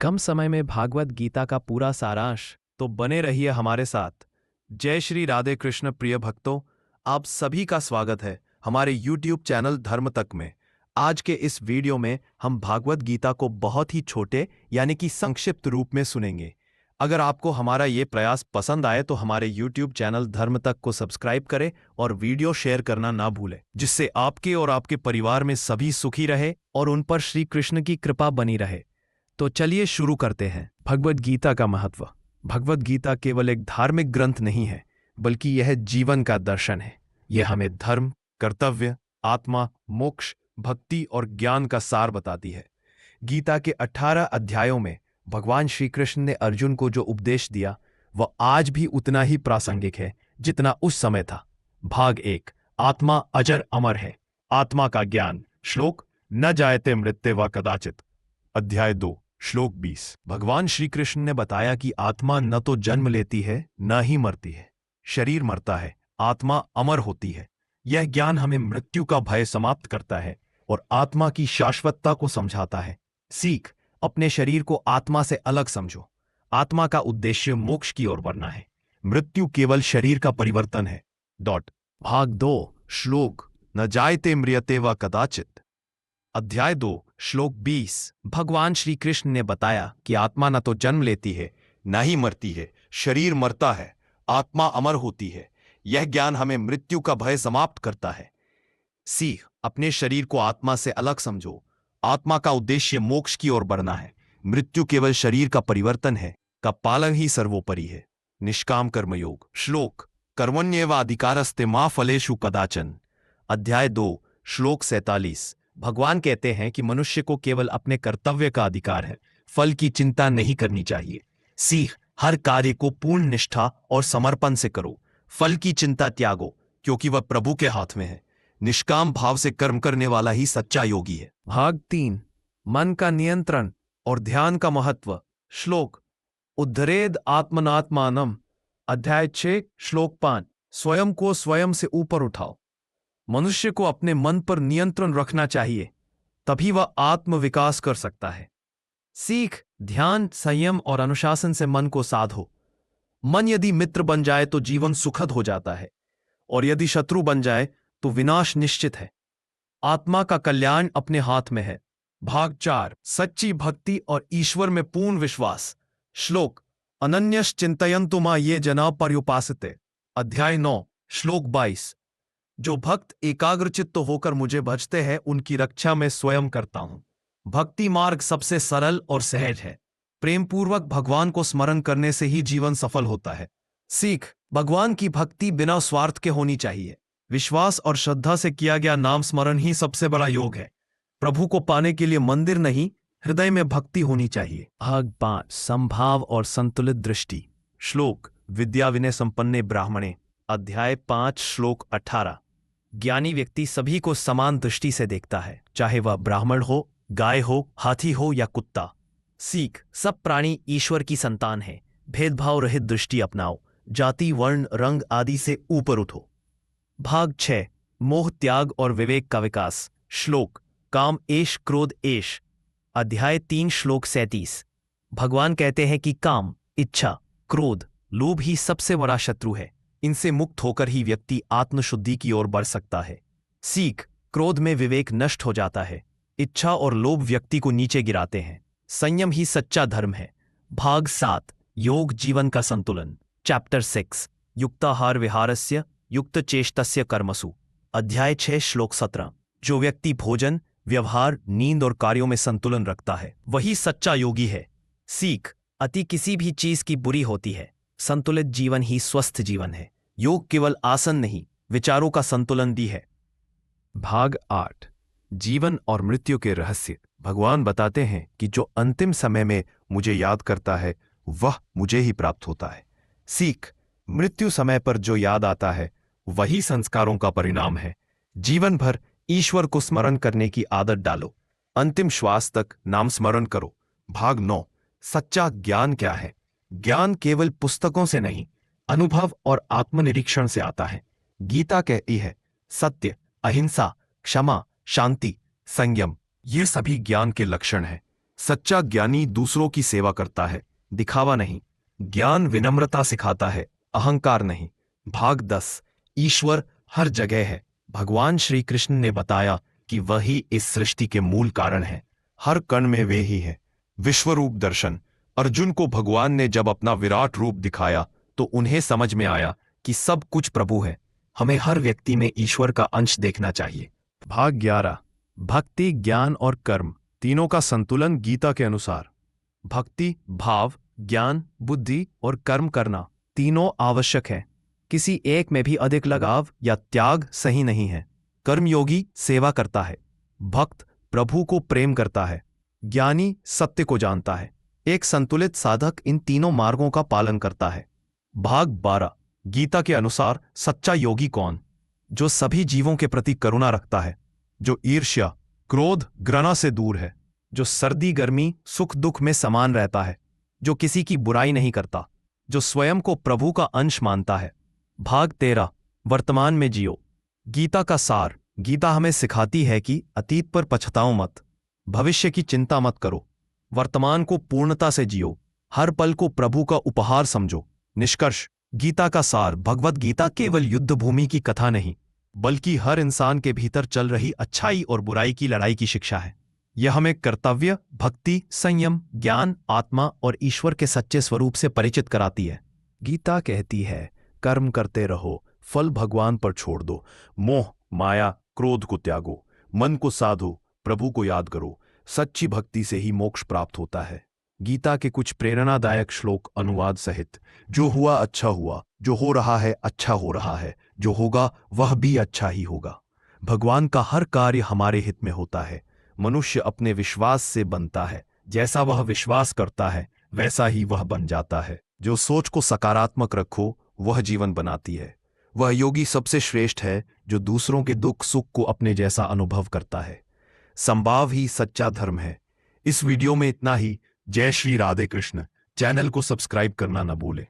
कम समय में भागवत गीता का पूरा सारांश, तो बने रहिए हमारे साथ। जय श्री राधे कृष्ण प्रिय भक्तों, आप सभी का स्वागत है हमारे YouTube चैनल धर्म तक में। आज के इस वीडियो में हम भागवत गीता को बहुत ही छोटे यानी कि संक्षिप्त रूप में सुनेंगे। अगर आपको हमारा ये प्रयास पसंद आए तो हमारे YouTube चैनल धर्म तक को सब्सक्राइब करें और वीडियो शेयर करना ना भूलें, जिससे आपके और आपके परिवार में सभी सुखी रहे और उन पर श्री कृष्ण की कृपा बनी रहे। तो चलिए शुरू करते हैं। भगवद गीता का महत्व। भगवद गीता केवल एक धार्मिक ग्रंथ नहीं है, बल्कि यह जीवन का दर्शन है। यह हमें धर्म, कर्तव्य, आत्मा, मोक्ष, भक्ति और ज्ञान का सार बताती है। गीता के 18 अध्यायों में भगवान श्री कृष्ण ने अर्जुन को जो उपदेश दिया वह आज भी उतना ही प्रासंगिक है जितना उस समय था। भाग 1, आत्मा अजर अमर है। आत्मा का ज्ञान। श्लोक, न जायते मृत्यु व कदाचित। अध्याय 2, श्लोक 20। भगवान श्री कृष्ण ने बताया कि आत्मा न तो जन्म लेती है न ही मरती है। शरीर मरता है, आत्मा अमर होती है। यह ज्ञान हमें मृत्यु का भय समाप्त करता है और आत्मा की शाश्वतता को समझाता है। सीख, अपने शरीर को आत्मा से अलग समझो। आत्मा का उद्देश्य मोक्ष की ओर बढ़ना है। मृत्यु केवल शरीर का परिवर्तन है। भाग 2, श्लोक, न जायते म्रियते व कदाचित। अध्याय 2, श्लोक 20। भगवान श्री कृष्ण ने बताया कि आत्मा न तो जन्म लेती है न ही मरती है। शरीर मरता है, आत्मा अमर होती है। यह ज्ञान हमें मृत्यु का भय समाप्त करता है। सीख, अपने शरीर को आत्मा से अलग समझो। आत्मा का उद्देश्य मोक्ष की ओर बढ़ना है। मृत्यु केवल शरीर का परिवर्तन है। का पालन ही सर्वोपरि है। निष्काम कर्मयोग। श्लोक, कर्मण्येव अधिकारस्ते मा फलेषु कदाचन। अध्याय 2, श्लोक 47। भगवान कहते हैं कि मनुष्य को केवल अपने कर्तव्य का अधिकार है, फल की चिंता नहीं करनी चाहिए। सीख, हर कार्य को पूर्ण निष्ठा और समर्पण से करो। फल की चिंता त्यागो, क्योंकि वह प्रभु के हाथ में है। निष्काम भाव से कर्म करने वाला ही सच्चा योगी है। भाग 3, मन का नियंत्रण और ध्यान का महत्व। श्लोक, उद्धरेद आत्मनात्मानम। अध्याय 6, श्लोक 5। स्वयं को स्वयं से ऊपर उठाओ। मनुष्य को अपने मन पर नियंत्रण रखना चाहिए, तभी वह आत्म विकास कर सकता है। सीख, ध्यान, संयम और अनुशासन से मन को साधो। मन यदि मित्र बन जाए तो जीवन सुखद हो जाता है, और यदि शत्रु बन जाए तो विनाश निश्चित है। आत्मा का कल्याण अपने हाथ में है। भाग 4, सच्ची भक्ति और ईश्वर में पूर्ण विश्वास। श्लोक, अनन्यश चिंतयन्तु मा ये जना पर्युपासते। अध्याय 9, श्लोक 22। जो भक्त एकाग्रचित्त होकर मुझे भजते हैं उनकी रक्षा मैं स्वयं करता हूं। भक्ति मार्ग सबसे सरल और सहज है। प्रेम पूर्वक भगवान को स्मरण करने से ही जीवन सफल होता है। सीख, भगवान की भक्ति बिना स्वार्थ के होनी चाहिए। विश्वास और श्रद्धा से किया गया नाम स्मरण ही सबसे बड़ा योग है। प्रभु को पाने के लिए मंदिर नहीं, हृदय में भक्ति होनी चाहिए। भाग 5, संभाव और संतुलित दृष्टि। श्लोक, विद्या विनय संपन्ने ब्राह्मणे। अध्याय 5, श्लोक 18। ज्ञानी व्यक्ति सभी को समान दृष्टि से देखता है, चाहे वह ब्राह्मण हो, गाय हो, हाथी हो या कुत्ता। सीख, सब प्राणी ईश्वर की संतान है। भेदभाव रहित दृष्टि अपनाओ। जाति, वर्ण, रंग आदि से ऊपर उठो। भाग 6, मोह त्याग और विवेक का विकास। श्लोक, काम एष क्रोध एष। अध्याय 3, श्लोक 37। भगवान कहते हैं कि काम, इच्छा, क्रोध, लोभ ही सबसे बड़ा शत्रु है। इनसे मुक्त होकर ही व्यक्ति आत्मशुद्धि की ओर बढ़ सकता है। सीख, क्रोध में विवेक नष्ट हो जाता है। इच्छा और लोभ व्यक्ति को नीचे गिराते हैं। संयम ही सच्चा धर्म है। भाग 7, योग जीवन का संतुलन। चैप्टर 6, युक्ताहार विहारस्य युक्त चेष्टस्य कर्मसु। अध्याय 6, श्लोक 17। जो व्यक्ति भोजन, व्यवहार, नींद और कार्यों में संतुलन रखता है वही सच्चा योगी है। सीख, अति किसी भी चीज की बुरी होती है। संतुलित जीवन ही स्वस्थ जीवन है। योग केवल आसन नहीं, विचारों का संतुलन भी है। भाग 8, जीवन और मृत्यु के रहस्य। भगवान बताते हैं कि जो अंतिम समय में मुझे याद करता है वह मुझे ही प्राप्त होता है। सीख, मृत्यु समय पर जो याद आता है वही संस्कारों का परिणाम है। जीवन भर ईश्वर को स्मरण करने की आदत डालो। अंतिम श्वास तक नाम स्मरण करो। भाग 9, सच्चा ज्ञान क्या है। ज्ञान केवल पुस्तकों से नहीं, अनुभव और आत्मनिरीक्षण से आता है। गीता कहती है, सत्य, अहिंसा, क्षमा, शांति, संयम, ये सभी ज्ञान के लक्षण हैं। सच्चा ज्ञानी दूसरों की सेवा करता है, दिखावा नहीं। ज्ञान विनम्रता सिखाता है, अहंकार नहीं। भाग 10। ईश्वर हर जगह है। भगवान श्री कृष्ण ने बताया कि वही इस सृष्टि के मूल कारण है। हर कण में वे ही है। विश्वरूप दर्शन। अर्जुन को भगवान ने जब अपना विराट रूप दिखाया तो उन्हें समझ में आया कि सब कुछ प्रभु है। हमें हर व्यक्ति में ईश्वर का अंश देखना चाहिए। भाग 11। भक्ति, ज्ञान और कर्म तीनों का संतुलन गीता के अनुसार। भक्ति भाव, ज्ञान बुद्धि और कर्म करना तीनों आवश्यक है। किसी एक में भी अधिक लगाव या त्याग सही नहीं है। कर्मयोगी सेवा करता है, भक्त प्रभु को प्रेम करता है, ज्ञानी सत्य को जानता है। एक संतुलित साधक इन तीनों मार्गों का पालन करता है। भाग 12। गीता के अनुसार सच्चा योगी कौन? जो सभी जीवों के प्रति करुणा रखता है, जो ईर्ष्या क्रोध घृणा से दूर है, जो सर्दी गर्मी सुख दुख में समान रहता है, जो किसी की बुराई नहीं करता, जो स्वयं को प्रभु का अंश मानता है। भाग 13। वर्तमान में जियो। गीता का सार। गीता हमें सिखाती है कि अतीत पर पछताओ मत, भविष्य की चिंता मत करो, वर्तमान को पूर्णता से जियो, हर पल को प्रभु का उपहार समझो। निष्कर्ष, गीता का सार। भगवद गीता केवल युद्ध भूमि की कथा नहीं, बल्कि हर इंसान के भीतर चल रही अच्छाई और बुराई की लड़ाई की शिक्षा है। यह हमें कर्तव्य, भक्ति, संयम, ज्ञान, आत्मा और ईश्वर के सच्चे स्वरूप से परिचित कराती है। गीता कहती है, कर्म करते रहो, फल भगवान पर छोड़ दो, मोह माया क्रोध को त्यागो, मन को साधो, प्रभु को याद करो। सच्ची भक्ति से ही मोक्ष प्राप्त होता है। गीता के कुछ प्रेरणादायक श्लोक अनुवाद सहित। जो हुआ अच्छा हुआ, जो हो रहा है अच्छा हो रहा है, जो होगा वह भी अच्छा ही होगा। भगवान का हर कार्य हमारे हित में होता है। मनुष्य अपने विश्वास से बनता है, जैसा वह विश्वास करता है वैसा ही वह बन जाता है। जो सोच को सकारात्मक रखो वह जीवन बनाती है। वह योगी सबसे श्रेष्ठ है जो दूसरों के दुख सुख को अपने जैसा अनुभव करता है। संभाव ही सच्चा धर्म है। इस वीडियो में इतना ही। जय श्री राधे कृष्ण। चैनल को सब्सक्राइब करना न भूलें।